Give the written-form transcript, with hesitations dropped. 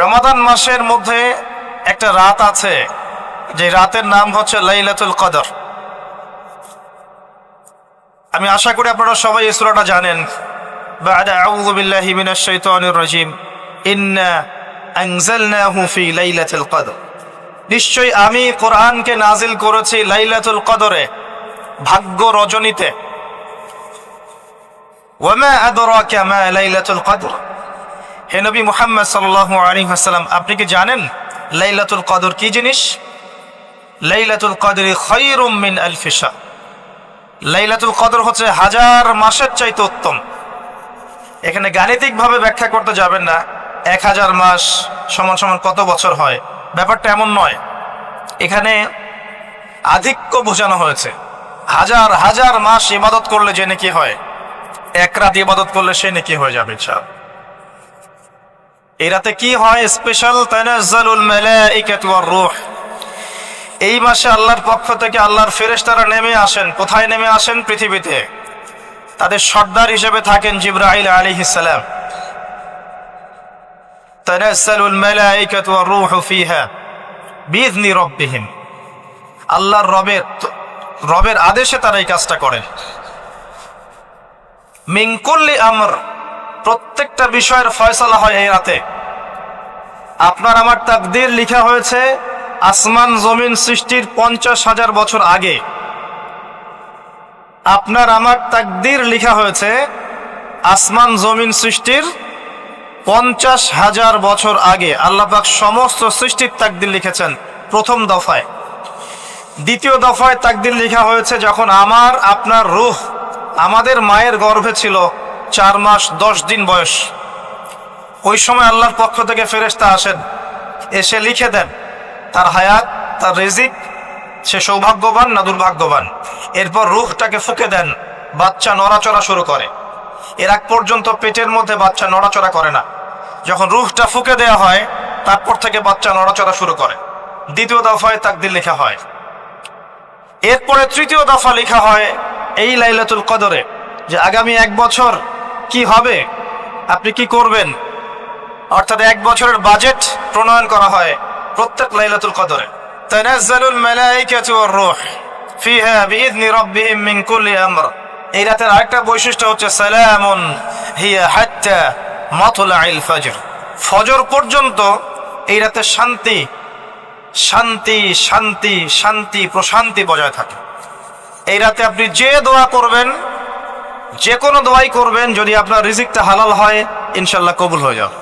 রমাদান মাসের মধ্যে একটা রাত আছে, যে রাতের নাম হচ্ছে লাইলাতুল কদর। আমি আশা করি আপনারা সবাই এই সূরাটা জানেন। বা'দা আউযু বিল্লাহি মিনাশ শাইতানির রাজিম, ইন্না আনজালনাহু ফি লাইলাতুল কদর। নিশ্চয়ই আমি কোরআনকে নাজিল করেছি লাইলাতুল কদরে, ভাগ্য রজনীতে। ওয়ামা আদরাকা মা লাইলাতুল কদর। হে নবী মুহাম্মদ সাল্লাল্লাহু আলাইহি ওয়াসাল্লাম, আপনি কি জানেন লাইলাতুল কদর কি জিনিস? লাইলাতুল কদরি খায়রুম মিন আলফি শাহর। লাইলাতুল কদর হচ্ছে হাজার মাসের চাইতে উত্তম। এখানে গাণিতিকভাবে ব্যাখ্যা করতে যাবেন না 1000 মাস সমান সমান কত বছর হয়, ব্যাপারটা এমন নয়। এখানে আধিক্য বোঝানো হয়েছে। হাজার হাজার মাস ইবাদত করলে যে নেকি হয়, এক রাত ইবাদত করলে সে নেকি হয়ে যাবে। এই রাতে কি হয় স্পেশাল? তানাজ্জালুল মালাইকাতু ওয়ার রূহ। এই মাসে আল্লাহর পক্ষ থেকে আল্লাহর ফেরেশতারা নেমে আসেন। কোথায় নেমে আসেন? পৃথিবীতে। তাদের সর্দার হিসেবে থাকেন জিবরাইল আলাইহিস সালাম। তানাজ্জালুল মালাইকাতু ওয়ার রূহু ফিহা বিইذনি রাব্বিহিম। আল্লাহর রবের আদেশে তারা এই কাজটা করেন। মিন কুল্লি আমর, প্রত্যেকটা বিষয়ের ফয়সালা হয় এই রাতে। আপনার আমার তাকদীর লিখা হয়েছে আসমান জমিন সৃষ্টির 50,000 বছর আগে। আপনার আমার তাকদীর লিখা হয়েছে আসমান জমিন সৃষ্টির 50,000 বছর আগে। আল্লাহ পাক সমস্ত সৃষ্টির তাকদীর লিখেছেন প্রথম দফায়। দ্বিতীয় দফায় তাকদীর লেখা হয়েছে যখন আমার আপনার রূহ আমাদের মায়ের গর্ভে ছিল 4 মাস 10 দিন বয়স। ওই সময় আল্লাহর পক্ষ থেকে ফেরেশতা আসেন, এসে লিখে দেন তার হায়াত, তার রিজিক, সে সৌভাগ্যবান না দুর্ভাগ্যবান। এরপর রূহটাকে ফুঁকে দেন, বাচ্চা নড়াচড়া শুরু করে। এর আগ পর্যন্ত পেটের মধ্যে বাচ্চা নড়াচড়া করে না। যখন রূহটা ফুঁকে দেওয়া হয় তারপর থেকে বাচ্চা নড়াচড়া শুরু করে। দ্বিতীয় দফায় তাকদীর লেখা হয়। এরপরে তৃতীয় দফা লেখা হয় এই লাইলাতুল কদরে, যে আগামী 1 বছর কি হবে, আপনি কি করবেন। অর্থাৎ 1 বছরের বাজেট প্রণয়ন করা হয় প্রত্যেক লাইলাতুল কদরে। তানাজ্জালুল মালাইকাতু ওয়ার রূহ ফিহা বিইذনি রাব্বিহিম মিন কুল্লি আমর। এই রাতের আরেকটা বৈশিষ্ট্য হচ্ছে সালামুন হিয়া হাত্তা মাতলাইল ফজর। ফজর পর্যন্ত এই রাতে শান্তি শান্তি শান্তি শান্তি প্রশান্তি বজায় থাকে। এই রাতে আপনি যে দোয়া করবেন, যে কোনো দোয়াই করবেন, যদি আপনার রিজিকটা হালাল হয় ইনশাআল্লাহ কবুল হয়ে যাবে।